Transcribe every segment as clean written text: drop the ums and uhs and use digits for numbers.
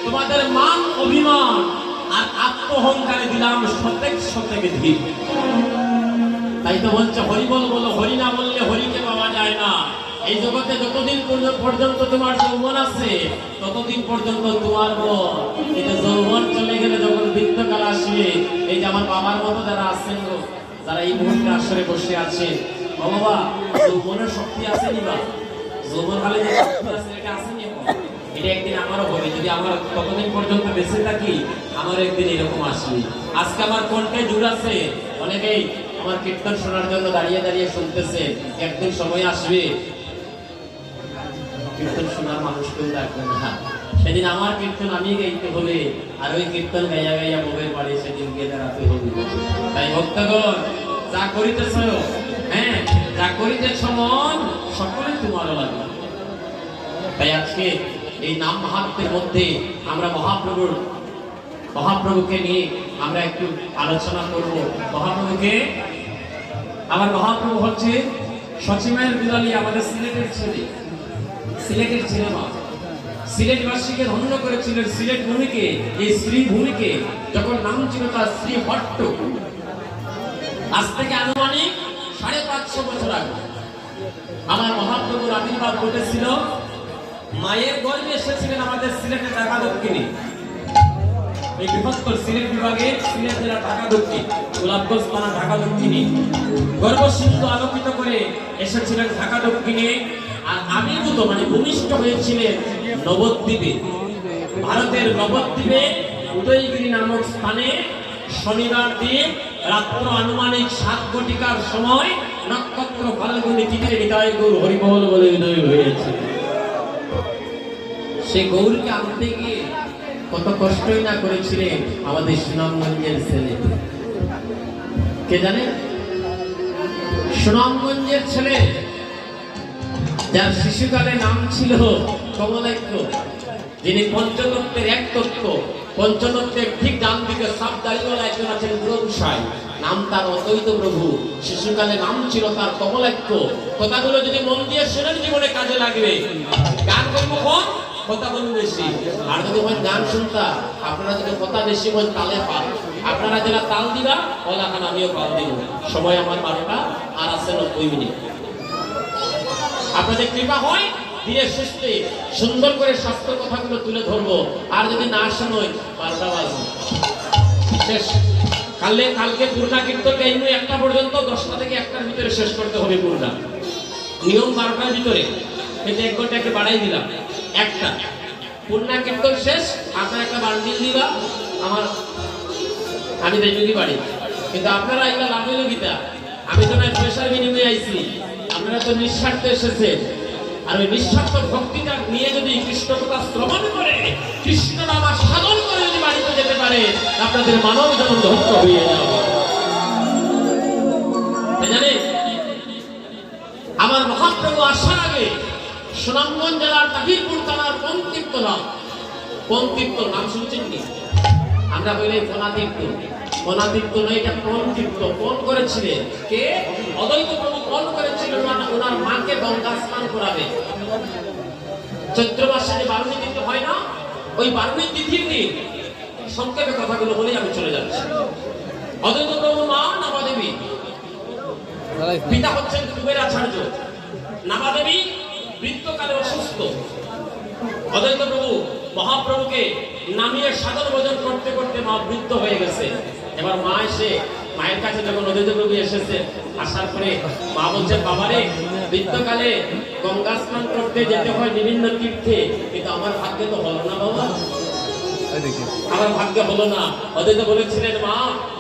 তোমাদের মান অভিমান আর আত্মহংকারে দিলাম শতেক শতেক ধীর। তাই তো বলছে হরি বল বলো, হরি না বললে হরিকে পাওয়া যায় না। এই জগতে যতদিন পর্যন্ত তোমার যৌবন আছে ততদিন পর্যন্ত তোমার বল। এটা যৌবন চলে গেলে যখন বৃদ্ধকাল আসবে, এই যে আমার বাবার মতো যারা আছেন, যারা এই মুহূর্তে আসরে বসে আছে, বাবা যৌবনের শক্তি আছে নি? বা যৌবন কালে যে শক্তি আছে এটা আসেনি? এটা একদিন আমারও হবে, যদি আমার ততদিন পর্যন্ত বেঁচে থাকি আমার একদিন এরকম আসবে। আজকে আমার কণ্ঠে জোর আছে, অনেকেই আমার কীর্তন শোনার জন্য দাঁড়িয়ে দাঁড়িয়ে শুনতেছে। একদিন সময় আসবে কীর্তন শোনার মানুষ কেউ ডাকবে না, সেদিন আমার কীর্তন আমি গাইতে হবে, আর ওই কীর্তন গাইয়া গাইয়া বউয়ের বাড়ি সেদিন গিয়ে দাঁড়াতে হবে। তাই ভক্তগণ যা করিতেছ, হ্যাঁ যা করিতেছ মন সকলে তোমারও লাগবে। তাই আজকে এই নাম মাহাত্ম্যের মধ্যে আমরা মহাপ্রভুকে নিয়ে আমরা একটু আলোচনা করব। মহাপ্রভুকে, আমার মহাপ্রভু হচ্ছে সচিমায়ের দুলালী, আমাদের সিলেটের ছেলে, সিলেটের ছেলে মা, সিলেটবাসীকে ধন্য করেছিলেন। সিলেট ভূমিকে, এই শ্রী ভূমিকে যখন নাম ছিল তার শ্রী হট্ট, আজ থেকে আনুমানিক 550 বছর আগে আমার মহাপ্রভুর আবির্ভাব ঘটেছিল। মায়ের গর্ভে এসেছিলেন আমাদের সিলেটের ঢাকা দক্ষিণে, এই বৃহত্তর সিলেট বিভাগের সিলেট জেলা ঢাকা দক্ষিণ, গোলাপগঞ্জ থানা ঢাকা দক্ষিণে গর্ভসিন্ধু আলোকিত করে এসেছিলেন ঢাকা দক্ষিণে। আর আবির্ভূত মানে ভূমিষ্ঠ হয়েছিলেন নবদ্বীপে, ভারতের নবদ্বীপে উদয়গিরি নামক স্থানে শনিবার দিন রাত্র আনুমানিক 7 ঘটিকার সময় নক্ষত্র ফাল্গুনী তিথিতে হৃদয় গৌর হরিবল বলে উদয় হয়েছে। সে গৌরকে আনতে গিয়ে কত কষ্টই না করেছিলেন আমাদের সুনামগঞ্জের ছেলে, কে জানে? সুনামগঞ্জের ছেলে যার শিশুকালে নাম ছিল কমলাক্ষ, যিনি পঞ্চতত্ত্বের এক তত্ত্ব, পঞ্চতত্ত্বের ঠিক ডান দিকে সাপ দাড়িওয়ালা একজন আছেন গুরুসাই, নাম তার অদ্বৈত প্রভু। শিশুকালে নাম ছিল তার কমলাক্ষ। কথাগুলো যদি মন দিয়ে শোনেন জীবনে কাজে লাগবে। গান করবো কম, কথা বলবো বেশি। আর যদি হয় গান শুনতা, আপনারা যদি কথা বেশি হয় তালে পাল, আপনারা যারা তাল দিবা ওলাখান আমিও পাল দিব। সময় আমার 12টা আর আছে 90 মিনিট। আপনাদের কৃপা হয় ধীরে সুস্থে সুন্দর করে শাস্ত্র কথাগুলো তুলে ধরবো। আর যদি না শোনোই 12টা বাজে শেষ। কালকে পূর্ণা কীর্তনটা এই 1টা পর্যন্ত, 10টা থেকে 1টার ভিতরে শেষ করতে হবে পূর্ণা। নিয়ম 12টার ভিতরে, কিন্তু 1 ঘন্টা একটু বাড়াই দিলাম। 1টা পূর্ণা কীর্তন শেষ, আপনার একটা বান্ডিল দিবা, আমি দেখবি বাড়ি। কিন্তু আপনারা এগুলো লাভ হইল গীতা, আমি তো নয় পয়সার বিনিময়ে আইছি, আপনারা তো নিঃস্বার্থ এসেছেন। আর ওই নিঃস্বার্থ ভক্তিটা নিয়ে যদি কৃষ্ণ কথা শ্রবণ করে, কৃষ্ণ নাম সাধন করে যদি বাড়িতে যেতে পারে, আপনাদের মানব যেমন ধন্য হয়ে যাবে। জানে আমার মহাপ্রভু আসার আগে সুনামগঞ্জ জেলার তাহিরপুর থানার পন্তীর্থ নাম শুনছেন কি? আমরা বলি ফোনাতীর্থ নয়, এটা পন্তীর্থ। ফোন করেছিলেন কে? অদ্বৈত প্রভু ফোন করেছিলেন ওনার মাকে গঙ্গা স্নান করাবে। চৈত্র মাসে যে বারুণী তিথি হয় না, ওই বারুণী তিথির দিন। সংক্ষেপে কথাগুলো বলেই আমি চলে যাচ্ছি। অদ্বৈত প্রভু মা নামাদেবী, পিতা হচ্ছেন কুবেরাচার্য। নামাদেবী বৃদ্ধকালে অসুস্থ। অদ্বৈত প্রভু মহাপ্রভুকে নামিয়ে সাধন ভোজন করতে করতে মা বৃদ্ধ হয়ে গেছে। এবার মা এসে, মায়ের কাছে যখন অদ্বৈত প্রভু এসেছে, আসার পরে মা বলছেন, বাবারে বৃদ্ধকালে গঙ্গা স্নান করতে যেতে হয় বিভিন্ন তীর্থে, কিন্তু আমার ভাগ্যে তো হলো না বাবা, আমার ভাগ্য হলো না। অদ্বৈত বলেছিলেন, মা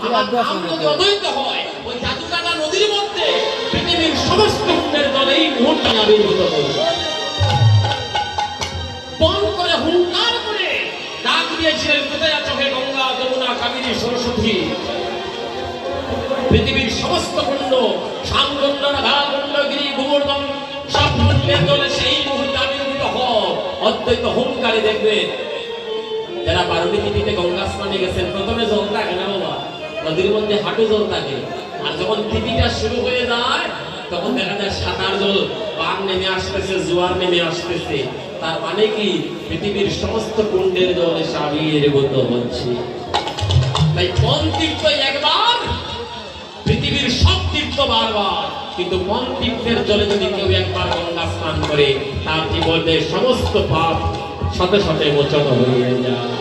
আমার নাম যদি অদ্বৈত হয়, ওই জাদুকাটা নদীর মধ্যে পৃথিবীর সমস্ত হুঙ্কারের দলে এই মুহূর্তে আবির্ভূত হবে। বন করে হুঙ্কার করে ডাক দিয়েছিলেন, কোথায় আছো হে গঙ্গা যমুনা কাবেরী সরস্বতী? পৃথিবীর সমস্ত কুণ্ড, শ্যামকুণ্ড, রাধাকুণ্ড, গিরি, গোবর্ধন সব কুণ্ডের জলে সেই মুহূর্তে আবির্ভূত হও। অদ্বৈত হুঙ্কারে দেখবেন যারা পার্বতী নদীতে গঙ্গা স্নানে গেছেন, প্রথমে জল থাকে না বাবা, নদীর মধ্যে হাঁটু জল থাকে, আর যখন তিথিটা শুরু হয়ে যায় তখন দেখা যায় সাঁতার জল পার নেমে আসতেছে, জোয়ার নেমে আসতেছে। তার মানে কি পৃথিবীর সমস্ত কুণ্ডের জল এসে আবির্ভূত হচ্ছে। তাই কোন তীর্থ একবার, পৃথিবীর সব তীর্থ বারবার, কিন্তু কোন তীর্থের জলে যদি কেউ একবার গঙ্গা স্নান করে তার জীবনের সমস্ত পাপ সাথে সাথে মোচন হয়ে যায়।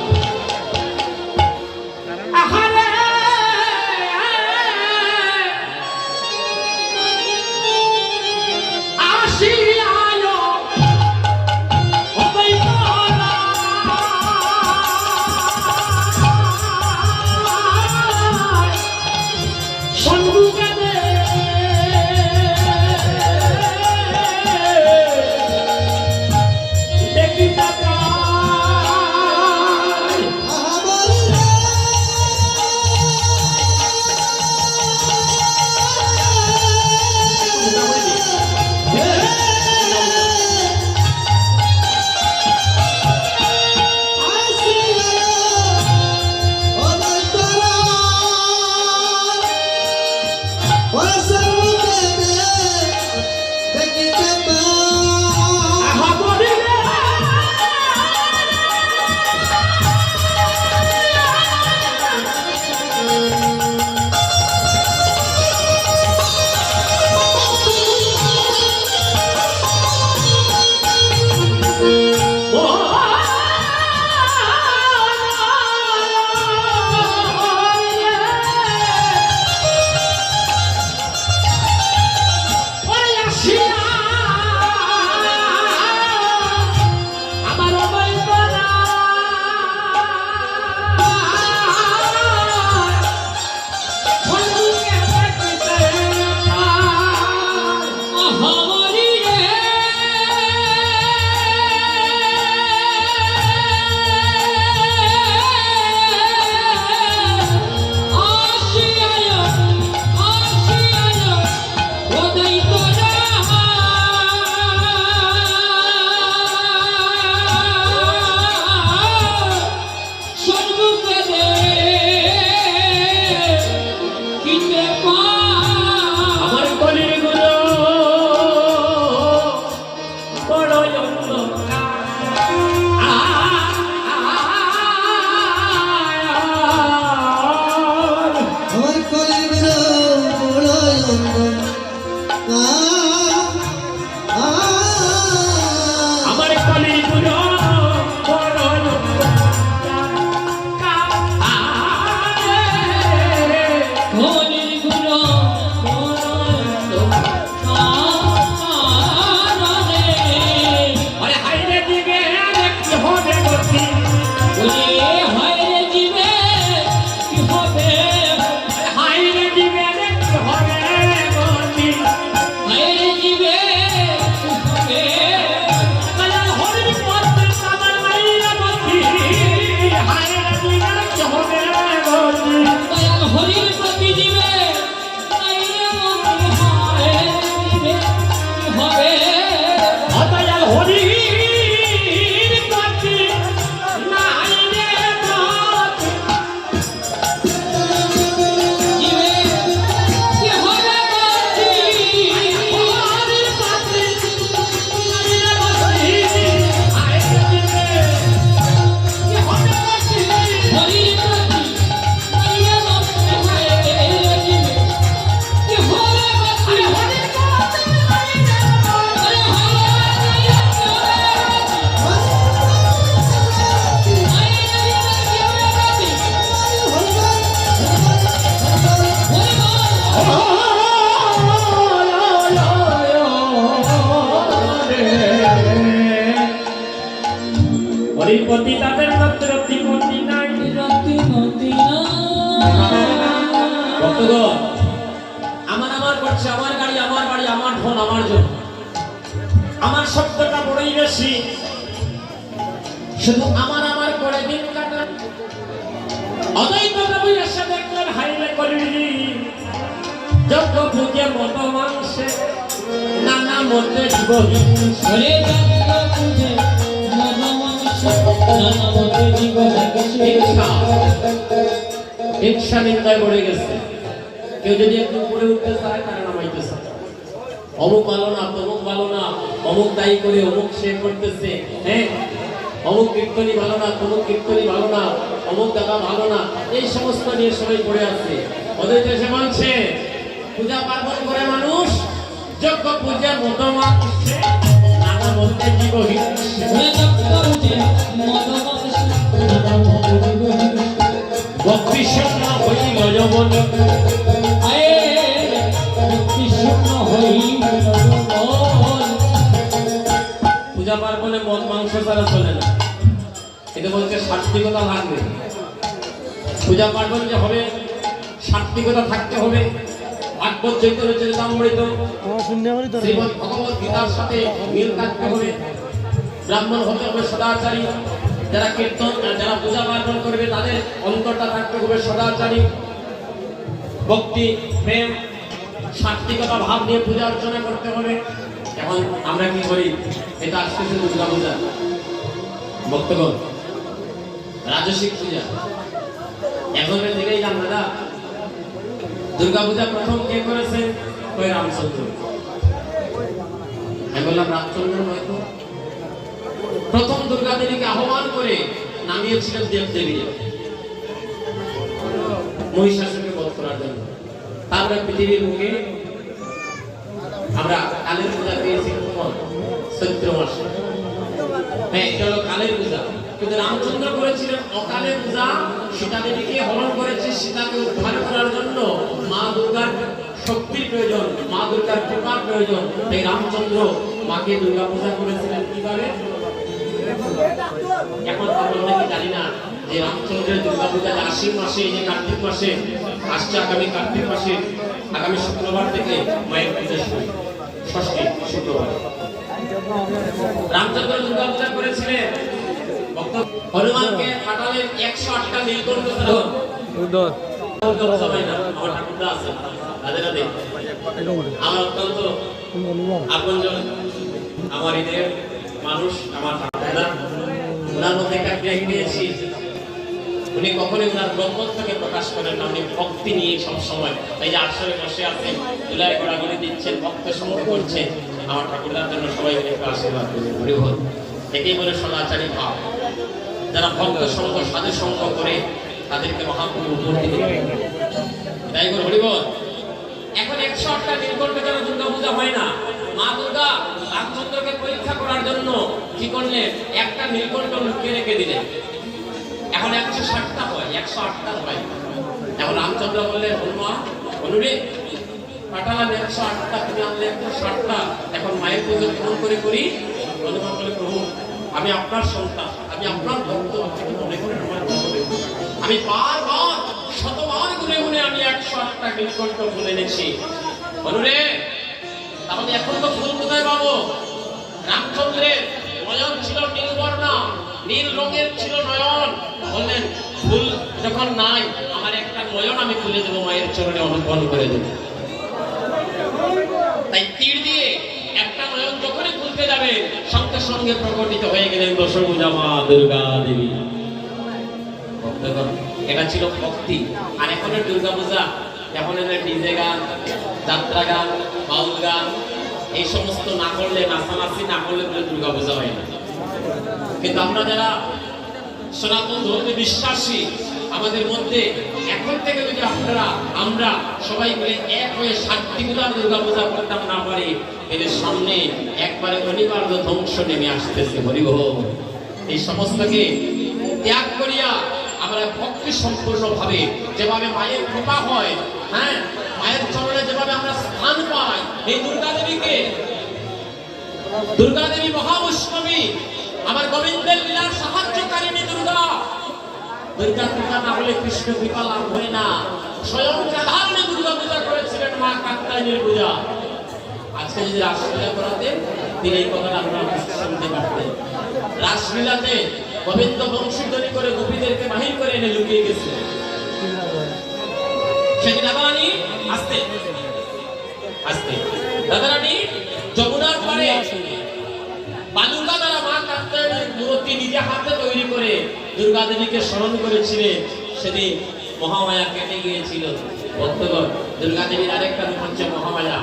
পতি তাদের রত্তি মতি নাই রত্তি মতি ভক্তগণ আমার আমার করছে, আমার গাড়ি আমার বাড়ি আমার ধন আমার জন্য, আমার শব্দটা বড়ই বেশি, শুধু আমার আমার করে দিন কাটান। অদ্বৈত প্রভু এসে দেখলেন হাইলে কলিরি যজ্ঞ পূজা মত মাংসে নানা মতে জীবহিংসে হিংসা নিন্দায় পড়ে গেছে। কেউ যদি একটু উপরে উঠতে চায় তারা নামাইতে চায়, অমুক ভালো না, তমুক ভালো না, অমুক দায়ী করে অমুক সে করতেছে, হ্যাঁ অমুক কীর্তনী ভালো না, তমুক কীর্তনী ভালো না, অমুক দাদা ভালো না, এই সমস্ত নিয়ে সবাই পড়ে আছে। ওদের দেশে বলছে পূজা পার্বণ করে মানুষ যজ্ঞ পূজার মতো মাংসে নানা মধ্যে জীব ভক্তি শূন্য হইল যৌবন পূজা পার্বণে মদ মাংস ছাড়া চলে না। এটা বলছে সাত্বিকতা লাগবে, পূজা পার্বণ যে হবে সাত্বিকতা থাকতে হবে। ভাগবত চৈতন্য চরিতামৃত শ্রীমদ্ ভগবত গীতার সাথে মিল থাকতে হবে। ব্রাহ্মণ হতে হবে সদাচারী, যারা কীর্তন যারা পূজা পার্বণ করবে তাদের অন্তরটা থাকতে হবে সদাচারী। ভক্তি প্রেম সাত্বিকতা ভাব নিয়ে পূজা অর্চনা করতে হবে। এখন আমরা কি করি, এটা আসতেছে দুর্গা পূজা, ভক্তগণ রাজসিক পূজা এখনের দিকেই যান দাদা। দুর্গা পূজা প্রথম কে করেছে? কই রামচন্দ্র। আমি বললাম রামচন্দ্র হয়তো প্রথম দুর্গা দেবীকে আহ্বান করে নামিয়েছিলেন দেব দেবী মহিষাসুরকে বধ করার জন্য। তারপরে পৃথিবীর মুখে আমরা কালের পূজা পেয়েছি কখন? চৈত্র মাসে। হ্যাঁ, এটা হলো কালের পূজা। কিন্তু রামচন্দ্র করেছিলেন অকালে পূজা। সীতা দেবীকে হরণ করেছে, সীতাকে উদ্ধার করার জন্য মা দুর্গার শক্তির প্রয়োজন, মা দুর্গার কৃপার প্রয়োজন। তাই রামচন্দ্র মাকে দুর্গা পূজা করেছিলেন কিভাবে? এখন আমরা অনেকে জানি না যে রামচন্দ্রের দুর্গা পূজা আশ্বিন মাসে, এই যে কার্তিক মাসে আসছে, আগামী কার্তিক মাসে আগামী শুক্রবার থেকে মায়ের পূজা শুরু, ষষ্ঠী শুক্রবার। রামচন্দ্র দুর্গা পূজা করেছিলেন হনুমানকে পাঠালেন 108টা নীলকণ্ঠ ধারণ। আমার ঠাকুরদা আছে আমার অত্যন্ত আপনজন, আমার ঈদের মানুষ, আমার ঠাকুরদা। ওনার মধ্যে একটা ক্রিয়া পেয়েছি, উনি কখনোই ওনার ব্রহ্মত্বকে প্রকাশ করেন না, উনি ভক্তি নিয়ে সবসময়। তাই যে আসরে বসে আছেন, তুলায় গড়াগড়ি দিচ্ছেন, ভক্ত সঙ্গ করছেন। আমার ঠাকুরদার জন্য সবাই মিলে একটু আশীর্বাদ করবেন। হরিবল। একেই বলে সদাচারী ভাব। যারা ভক্ত সঙ্গ সাধু সঙ্গ করে তাদেরকে মহাপ্রভু উপর দিতে তাই করে হরিবল। এখন 108টা নীলকণ্ঠ যেন দুর্গা পূজা হয় না। মা দুর্গা রামচন্দ্রকে পরীক্ষা করার জন্য কি করলেন? একটা নীলকণ্ঠ লুকিয়ে রেখে দিলেন। এখন 160টা হয়, 108টা হয়। এখন রামচন্দ্র বললেন হনুমান, হনুরে পাঠালাম 108টা, তুমি আনলে 160টা, এখন মায়ের পুজো কেমন করে করি? হনুমান বলে প্রভু আমি আপনার সন্তান, আমি আপনার ভক্ত, আপনি মনে করেন আমার ভক্ত। আমি বারবার শতবার গুনে গুনে আমি 108টা নীলকণ্ঠ ফুল এনেছি। হনুরে তাহলে এখন তো ফুল কোথায় পাবো? রামচন্দ্রের নয়ন ছিল নীলবর্ণা, নীল রঙের ছিল নয়ন। বললেন ফুল যখন নাই, আমার একটা নয়ন আমি খুলে দেবো, মায়ের চরণে অনুপন করে দেবো। তাই তীর দিয়ে একটা নয়ন যখনই খুলতে যাবে, সঙ্গে সঙ্গে প্রকটিত হয়ে গেলেন দশভুজা মা দুর্গা দেবী। এটা ছিল ভক্তি। আর এখনের দুর্গা পূজা এখন ডিজে গান, যাত্রা গান, বাউল গান, এই সমস্ত না করলে, নাচানাচি না করলে দুর্গা পূজা হয় না। কিন্তু আমরা যারা সনাতন ধর্মে বিশ্বাসী, আমাদের মধ্যে এখন থেকে যদি আমরা সবাই মিলে এক হয়ে সাত্বিকতার দুর্গা পূজা করতাম না পারি, এদের সামনে একবারে অনিবার্য ধ্বংস নেমে আসতেছে। হরিবল। এই সমস্তকে ত্যাগ করিয়া আমরা ভক্তি সম্পূর্ণ ভাবে যেভাবে মায়ের কৃপা হয়, হ্যাঁ মায়ের চরণে যেভাবে আমরা স্থান পাই, এই দুর্গা দেবীকে, দুর্গা দেবী মহাবৈষ্ণবী, আমার গোবিন্দের লীলার সাহায্যকারিণী দুর্গা। দুর্গা পূজা না হলে কৃষ্ণ কৃপা লাভ হয় না। স্বয়ং রাধারণী দুর্গা পূজা করেছিলেন মা কাত্যায়নীর পূজা। আজকে যদি রাসলীলা করাতেন, তিনি এই কথাটা আপনারা শুনতে পারতেন। রাসলীলাতে গোবিন্দ বংশীধ্বনি করে গোপীদেরকে বাহির করে এনে লুকিয়ে গেছে। সেদিন রাধারানী আসতে আসতে রাধারানী যমুনার পারে বালুকা দ্বারা মা কাত্যায়ন মূর্তি নিজে হাতে তৈরি করে দুর্গা দেবীকে স্মরণ করেছিলেন। সেদিন মহামায়া কেটে গিয়েছিল। ভক্তগণ, দুর্গা দেবীর আরেকটা রূপ হচ্ছে মহামায়া।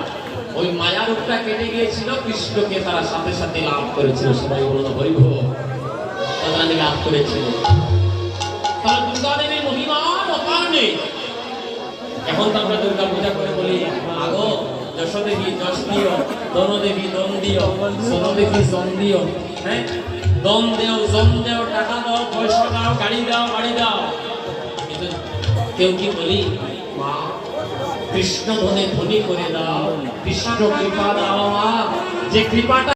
ওই মায়া রূপটা কেটে গিয়েছিল, কৃষ্ণকে তারা সাথে সাথে লাভ করেছিল। সবাই বলল হরিভব, রাধারানী লাভ করেছিল। তাহলে দুর্গা দেবীর মহিমার অপার নেই। এখন তো আমরা দুর্গা পূজা করে বলি, আগো যশো দেবী যশ দিও, দন দেবী দন দিও, সোন দেবী সোন দিও, হ্যাঁ দম দেও জম দেও, টাকা দাও পয়সা দাও, গাড়ি দাও বাড়ি দাও। কিন্তু কেউ কি বলি মা কৃষ্ণ ধনে ধনী করে দাও, কৃষ্ণ কৃপা দাও মা, যে কৃপাটা